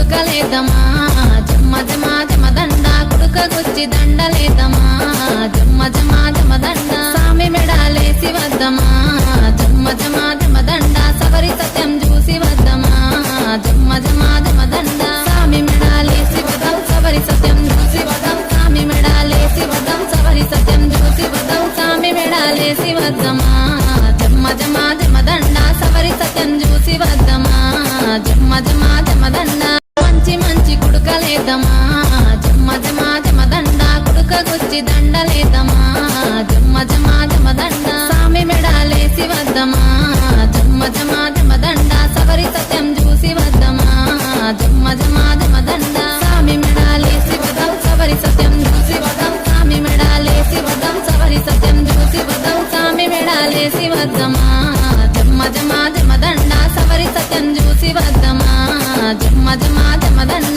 కుడుకలేదమా జమ్మ జమా జమదండ కుడుకగొచ్చి దండలేదమా జమ్మ జమా జమదండ సామి మెడాలేసి వద్దమా జమ్మ జమా జమదండ సవరి సత్యం చూసి వద్దమా జమ్మ జమా జమదండ సామి మెడాలేసి వదం సవరి సత్యం చూసి వదం సామి మెడాలేసి వదం సవరి సత్యం చూసి వదం సామి మెడాలేసి వద్దమా జమ్మ జమా జమదండ సవరి సత్యం చూసి వద్దమా జమ్మ జమా జమదండ మంచి మంచి కుడుకలేదమా జమ్మ జమా జమదండ కుడుకగొచ్చి దండలేదమా జమ్మ జమా జమదండ సామి మెడాలేసి వద్దమా జమ్మ జమా జమదండ సవరి సత్యం చూసి వద్దమా జమ్మ జమా జమదండ సామి మెడాలేసి వదం సవరి సత్యం చూసి వదం సామి మెడాలేసి వదం సవరి సత్యం చూసి వదం సామి మెడాలేసి వద్దమా జమ్మ జమా జమదండ సవరి సత్యం చూసి వద్దమా జమ్మ జమా జమదండ